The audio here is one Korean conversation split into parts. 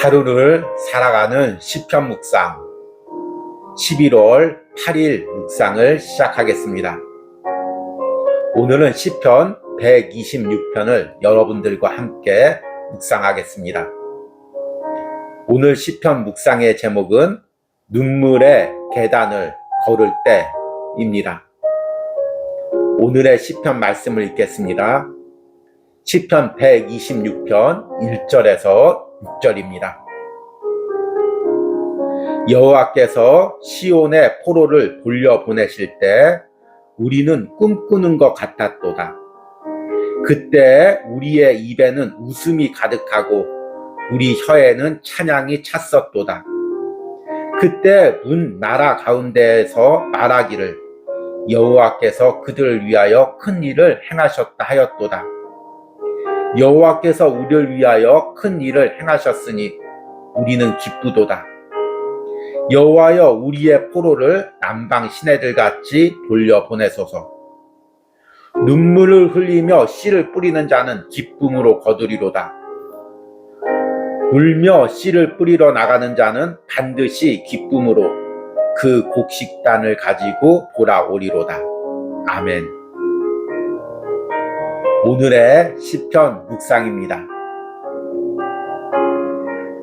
하루를 살아가는 시편 묵상 11월 8일 묵상을 시작하겠습니다. 오늘은 시편 126편을 여러분들과 함께 묵상하겠습니다. 오늘 시편 묵상의 제목은 눈물의 계단을 걸을 때입니다. 오늘의 시편 말씀을 읽겠습니다. 시편 126편 1절에서 6절입니다. 여호와께서 시온의 포로를 돌려보내실 때 우리는 꿈꾸는 것 같았도다. 그때 우리의 입에는 웃음이 가득하고 우리 혀에는 찬양이 찼었도다. 그때 문 나라 가운데에서 말하기를 여호와께서 그들을 위하여 큰 일을 행하셨다 하였도다. 여호와께서 우리를 위하여 큰 일을 행하셨으니 우리는 기쁘도다. 여호와여 우리의 포로를 남방 시내들같이 돌려보내소서. 눈물을 흘리며 씨를 뿌리는 자는 기쁨으로 거두리로다. 울며 씨를 뿌리러 나가는 자는 반드시 기쁨으로 그 곡식단을 가지고 돌아오리로다. 아멘. 오늘의 시편 묵상입니다.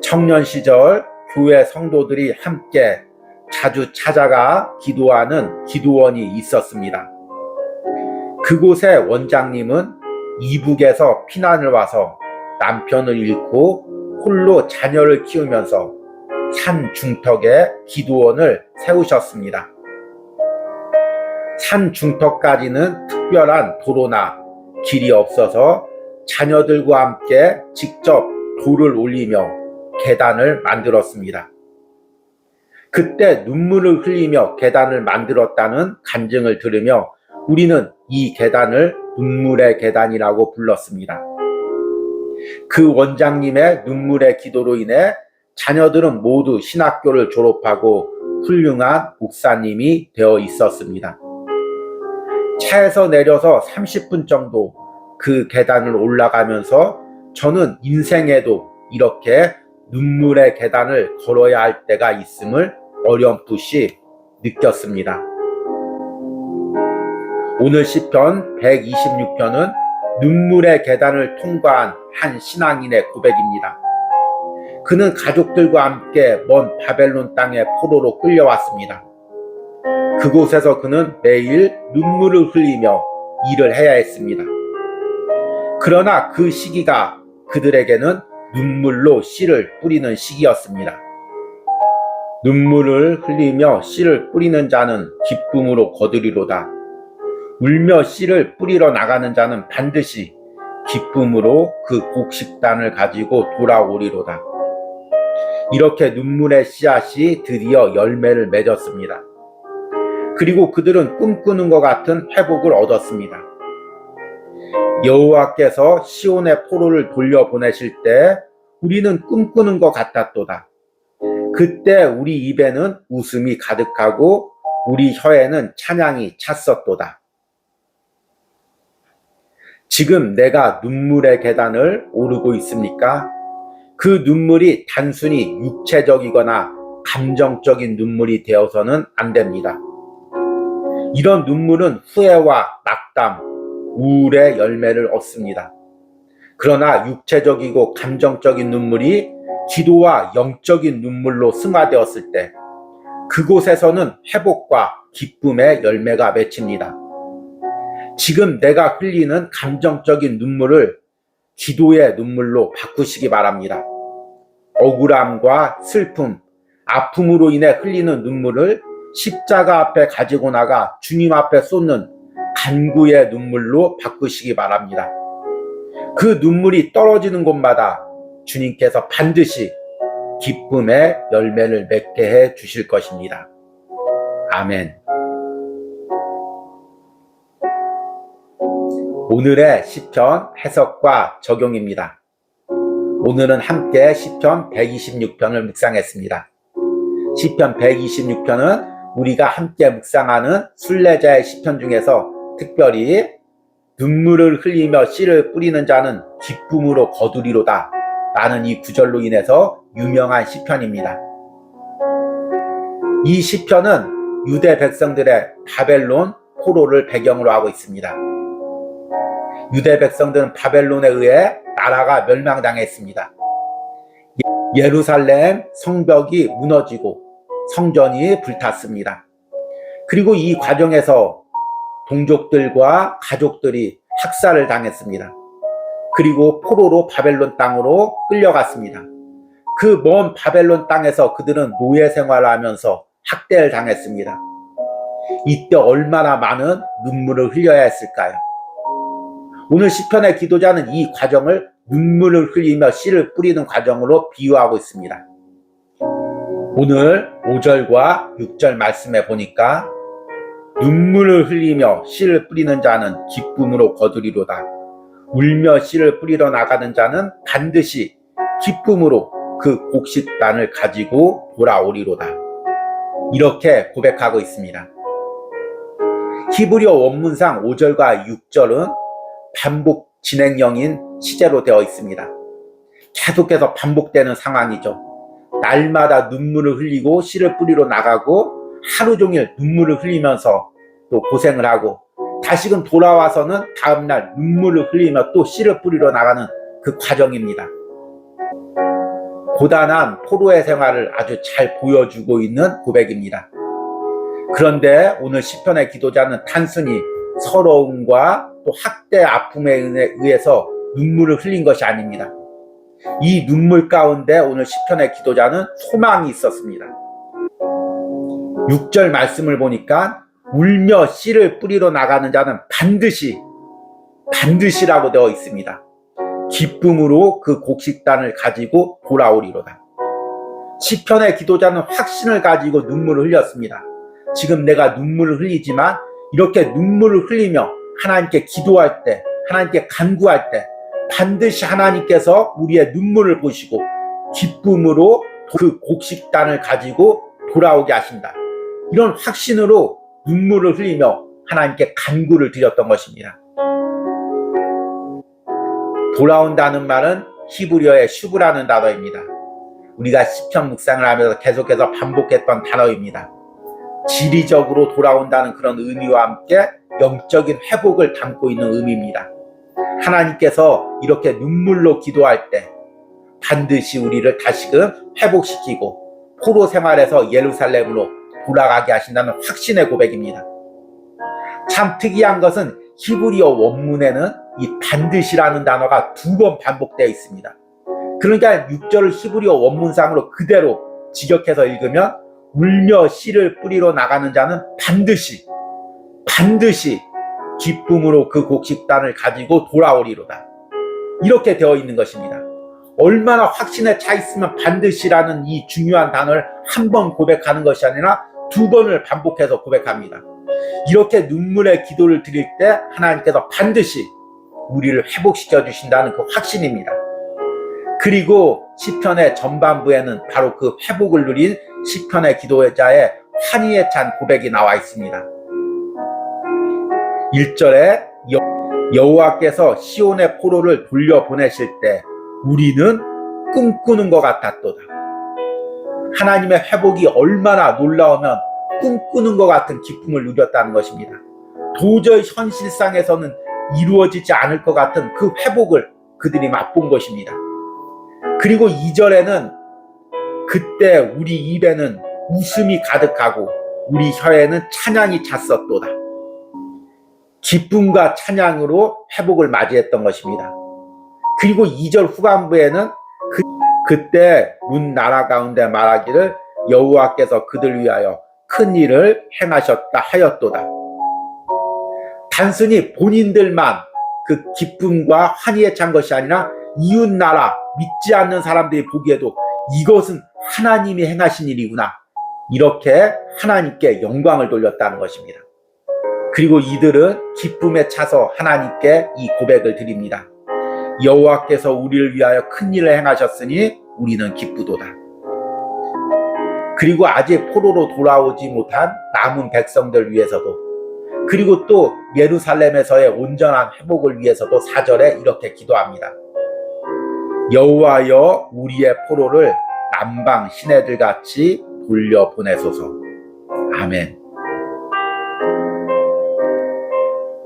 청년 시절 교회 성도들이 함께 자주 찾아가 기도하는 기도원이 있었습니다. 그곳의 원장님은 이북에서 피난을 와서 남편을 잃고 홀로 자녀를 키우면서 산 중턱에 기도원을 세우셨습니다. 산 중턱까지는 특별한 도로나 길이 없어서 자녀들과 함께 직접 돌을 올리며 계단을 만들었습니다. 그때 눈물을 흘리며 계단을 만들었다는 간증을 들으며 우리는 이 계단을 눈물의 계단이라고 불렀습니다. 그 원장님의 눈물의 기도로 인해 자녀들은 모두 신학교를 졸업하고 훌륭한 목사님이 되어 있었습니다. 차에서 내려서 30분 정도 그 계단을 올라가면서 저는 인생에도 이렇게 눈물의 계단을 걸어야 할 때가 있음을 어렴풋이 느꼈습니다. 오늘 시편 126편은 눈물의 계단을 통과한 한 신앙인의 고백입니다. 그는 가족들과 함께 먼 바벨론 땅의 포로로 끌려왔습니다. 그곳에서 그는 매일 눈물을 흘리며 일을 해야 했습니다. 그러나 그 시기가 그들에게는 눈물로 씨를 뿌리는 시기였습니다. 눈물을 흘리며 씨를 뿌리는 자는 기쁨으로 거두리로다. 울며 씨를 뿌리러 나가는 자는 반드시 기쁨으로 그 곡식단을 가지고 돌아오리로다. 이렇게 눈물의 씨앗이 드디어 열매를 맺었습니다. 그리고 그들은 꿈꾸는 것 같은 회복을 얻었습니다. 여호와께서 시온의 포로를 돌려보내실 때 우리는 꿈꾸는 것 같았도다. 그때 우리 입에는 웃음이 가득하고 우리 혀에는 찬양이 찼었도다. 지금 내가 눈물의 계단을 오르고 있습니까? 그 눈물이 단순히 육체적이거나 감정적인 눈물이 되어서는 안 됩니다. 이런 눈물은 후회와 낙담, 우울의 열매를 얻습니다. 그러나 육체적이고 감정적인 눈물이 기도와 영적인 눈물로 승화되었을 때 그곳에서는 회복과 기쁨의 열매가 맺힙니다. 지금 내가 흘리는 감정적인 눈물을 기도의 눈물로 바꾸시기 바랍니다. 억울함과 슬픔, 아픔으로 인해 흘리는 눈물을 십자가 앞에 가지고 나가 주님 앞에 쏟는 간구의 눈물로 바꾸시기 바랍니다. 그 눈물이 떨어지는 곳마다 주님께서 반드시 기쁨의 열매를 맺게 해 주실 것입니다. 아멘. 오늘의 시편 해석과 적용입니다. 오늘은 함께 시편 126편을 묵상했습니다. 시편 126편은 우리가 함께 묵상하는 순례자의 시편 중에서 특별히 눈물을 흘리며 씨를 뿌리는 자는 기쁨으로 거두리로다 라는 이 구절로 인해서 유명한 시편입니다. 이 시편은 유대 백성들의 바벨론 포로를 배경으로 하고 있습니다. 유대 백성들은 바벨론에 의해 나라가 멸망당했습니다. 예루살렘 성벽이 무너지고 성전이 불탔습니다. 그리고 이 과정에서 동족들과 가족들이 학살을 당했습니다. 그리고 포로로 바벨론 땅으로 끌려갔습니다. 그 먼 바벨론 땅에서 그들은 노예 생활을 하면서 학대를 당했습니다. 이때 얼마나 많은 눈물을 흘려야 했을까요? 오늘 시편의 기도자는 이 과정을 눈물을 흘리며 씨를 뿌리는 과정으로 비유하고 있습니다. 오늘 5절과 6절 말씀에 보니까 눈물을 흘리며 씨를 뿌리는 자는 기쁨으로 거두리로다. 울며 씨를 뿌리러 나가는 자는 반드시 기쁨으로 그 곡식단을 가지고 돌아오리로다. 이렇게 고백하고 있습니다. 히브리어 원문상 5절과 6절은 반복 진행형인 시제로 되어 있습니다. 계속해서 반복되는 상황이죠. 날마다 눈물을 흘리고 씨를 뿌리러 나가고 하루 종일 눈물을 흘리면서 또 고생을 하고 다시금 돌아와서는 다음날 눈물을 흘리며 또 씨를 뿌리러 나가는 그 과정입니다. 고단한 포로의 생활을 아주 잘 보여주고 있는 고백입니다. 그런데 오늘 시편의 기도자는 단순히 서러움과 또 학대 아픔에 의해서 눈물을 흘린 것이 아닙니다. 이 눈물 가운데 오늘 시편의 기도자는 소망이 있었습니다. 6절 말씀을 보니까 울며 씨를 뿌리러 나가는 자는 반드시라고 되어 있습니다. 기쁨으로 그 곡식단을 가지고 돌아오리로다. 시편의 기도자는 확신을 가지고 눈물을 흘렸습니다. 지금 내가 눈물을 흘리지만 이렇게 눈물을 흘리며 하나님께 기도할 때, 하나님께 간구할 때 반드시 하나님께서 우리의 눈물을 보시고 기쁨으로 그 곡식단을 가지고 돌아오게 하신다. 이런 확신으로 눈물을 흘리며 하나님께 간구를 드렸던 것입니다. 돌아온다는 말은 히브리어의 슈브라는 단어입니다. 우리가 시편 묵상을 하면서 계속해서 반복했던 단어입니다. 지리적으로 돌아온다는 그런 의미와 함께 영적인 회복을 담고 있는 의미입니다. 하나님께서 이렇게 눈물로 기도할 때 반드시 우리를 다시금 회복시키고 포로 생활에서 예루살렘으로 돌아가게 하신다는 확신의 고백입니다. 참 특이한 것은 히브리어 원문에는 이 반드시라는 단어가 2번 반복되어 있습니다. 그러니까 6절을 히브리어 원문상으로 그대로 직역해서 읽으면 울며 씨를 뿌리러 나가는 자는 반드시 기쁨으로 그 곡식단을 가지고 돌아오리로다. 이렇게 되어 있는 것입니다. 얼마나 확신에 차 있으면 반드시라는 이 중요한 단어를 한 번 고백하는 것이 아니라 2번을 반복해서 고백합니다. 이렇게 눈물의 기도를 드릴 때 하나님께서 반드시 우리를 회복시켜 주신다는 그 확신입니다. 그리고 시편의 전반부에는 바로 그 회복을 누린 시편의 기도자의 환희에 찬 고백이 나와 있습니다. 1절에 여호와께서 시온의 포로를 돌려보내실 때 우리는 꿈꾸는 것 같았도다. 하나님의 회복이 얼마나 놀라우면 꿈꾸는 것 같은 기쁨을 누렸다는 것입니다. 도저히 현실상에서는 이루어지지 않을 것 같은 그 회복을 그들이 맛본 것입니다. 그리고 2절에는 그때 우리 입에는 웃음이 가득하고 우리 혀에는 찬양이 찼었도다. 기쁨과 찬양으로 회복을 맞이했던 것입니다. 그리고 2절 후반부에는 그때 문 나라 가운데 말하기를 여호와께서 그들 위하여 큰 일을 행하셨다 하였도다. 단순히 본인들만 그 기쁨과 환희에 찬 것이 아니라 이웃 나라 믿지 않는 사람들이 보기에도 이것은 하나님이 행하신 일이구나, 이렇게 하나님께 영광을 돌렸다는 것입니다. 그리고 이들은 기쁨에 차서 하나님께 이 고백을 드립니다. 여호와께서 우리를 위하여 큰 일을 행하셨으니 우리는 기쁘도다. 그리고 아직 포로로 돌아오지 못한 남은 백성들 위해서도, 그리고 또 예루살렘에서의 온전한 회복을 위해서도 4절에 이렇게 기도합니다. 여호와여 우리의 포로를 남방 시내들 같이 돌려보내소서. 아멘.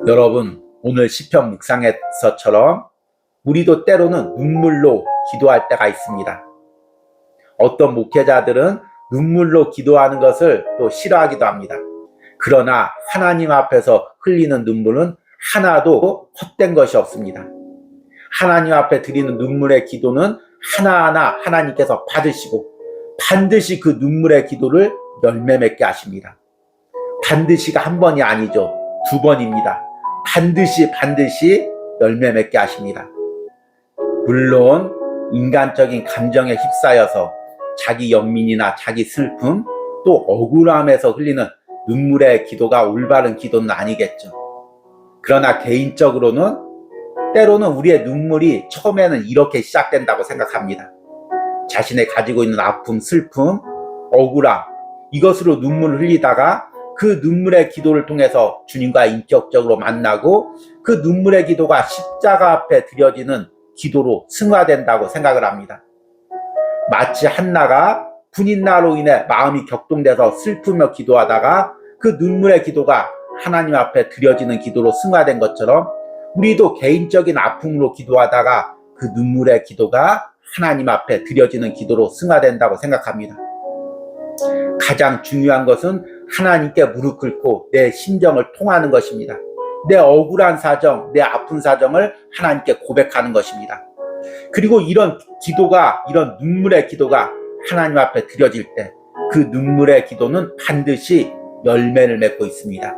여러분, 오늘 시편 묵상에서처럼 우리도 때로는 눈물로 기도할 때가 있습니다. 어떤 목회자들은 눈물로 기도하는 것을 또 싫어하기도 합니다. 그러나 하나님 앞에서 흘리는 눈물은 하나도 헛된 것이 없습니다. 하나님 앞에 드리는 눈물의 기도는 하나하나 하나님께서 받으시고 반드시 그 눈물의 기도를 열매 맺게 하십니다. 반드시가 한 번이 아니죠. 두 번입니다. 반드시 열매 맺게 하십니다. 물론 인간적인 감정에 휩싸여서 자기 연민이나 자기 슬픔 또 억울함에서 흘리는 눈물의 기도가 올바른 기도는 아니겠죠. 그러나 개인적으로는 때로는 우리의 눈물이 처음에는 이렇게 시작된다고 생각합니다. 자신의 가지고 있는 아픔, 슬픔, 억울함 이것으로 눈물을 흘리다가 그 눈물의 기도를 통해서 주님과 인격적으로 만나고 그 눈물의 기도가 십자가 앞에 드려지는 기도로 승화된다고 생각을 합니다. 마치 한나가 분인나로 인해 마음이 격동돼서 슬프며 기도하다가 그 눈물의 기도가 하나님 앞에 드려지는 기도로 승화된 것처럼 우리도 개인적인 아픔으로 기도하다가 그 눈물의 기도가 하나님 앞에 드려지는 기도로 승화된다고 생각합니다. 가장 중요한 것은 하나님께 무릎 꿇고 내 심정을 통하는 것입니다. 내 억울한 사정, 내 아픈 사정을 하나님께 고백하는 것입니다. 그리고 이런 눈물의 기도가 하나님 앞에 드려질 때 그 눈물의 기도는 반드시 열매를 맺고 있습니다.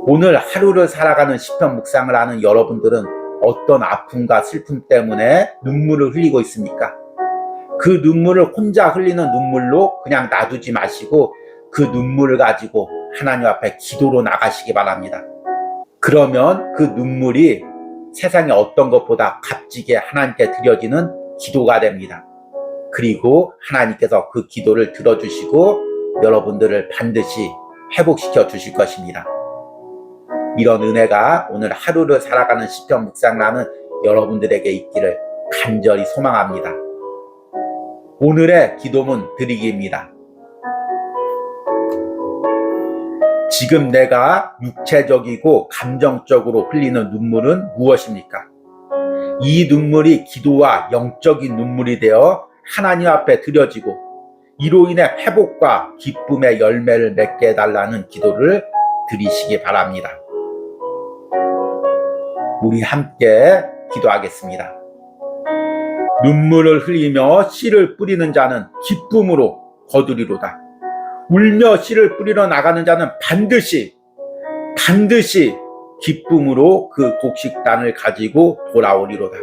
오늘 하루를 살아가는 시편 묵상을 하는 여러분들은 어떤 아픔과 슬픔 때문에 눈물을 흘리고 있습니까? 그 눈물을 혼자 흘리는 눈물로 그냥 놔두지 마시고 그 눈물을 가지고 하나님 앞에 기도로 나가시기 바랍니다. 그러면 그 눈물이 세상의 어떤 것보다 값지게 하나님께 드려지는 기도가 됩니다. 그리고 하나님께서 그 기도를 들어주시고 여러분들을 반드시 회복시켜 주실 것입니다. 이런 은혜가 오늘 하루를 살아가는 시편 묵상을 하는 여러분들에게 있기를 간절히 소망합니다. 오늘의 기도문 드리기입니다. 지금 내가 육체적이고 감정적으로 흘리는 눈물은 무엇입니까? 이 눈물이 기도와 영적인 눈물이 되어 하나님 앞에 드려지고 이로 인해 회복과 기쁨의 열매를 맺게 해달라는 기도를 드리시기 바랍니다. 우리 함께 기도하겠습니다. 눈물을 흘리며 씨를 뿌리는 자는 기쁨으로 거두리로다. 울며 씨를 뿌리러 나가는 자는 반드시 기쁨으로 그 곡식단을 가지고 돌아오리로다.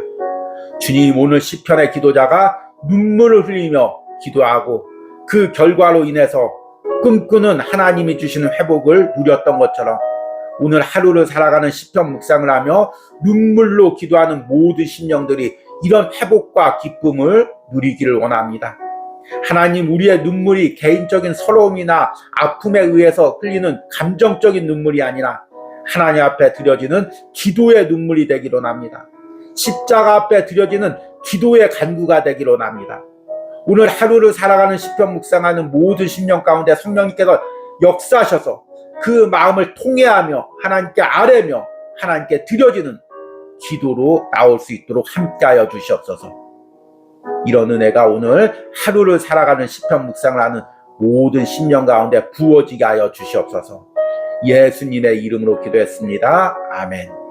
주님, 오늘 시편의 기도자가 눈물을 흘리며 기도하고 그 결과로 인해서 꿈꾸는 하나님이 주시는 회복을 누렸던 것처럼 오늘 하루를 살아가는 시편 묵상을 하며 눈물로 기도하는 모든 심령들이 이런 회복과 기쁨을 누리기를 원합니다. 하나님, 우리의 눈물이 개인적인 서러움이나 아픔에 의해서 흘리는 감정적인 눈물이 아니라 하나님 앞에 드려지는 기도의 눈물이 되기를 원합니다. 십자가 앞에 드려지는 기도의 간구가 되기를 원합니다. 오늘 하루를 살아가는 시편 묵상하는 모든 심령 가운데 성령님께서 역사하셔서 그 마음을 통회하며 하나님께 아뢰며 하나님께 드려지는 기도로 나올 수 있도록 함께하여 주시옵소서. 이런 은혜가 오늘 하루를 살아가는 시편 묵상을 하는 모든 심령 가운데 부어지게 하여 주시옵소서. 예수님의 이름으로 기도했습니다. 아멘.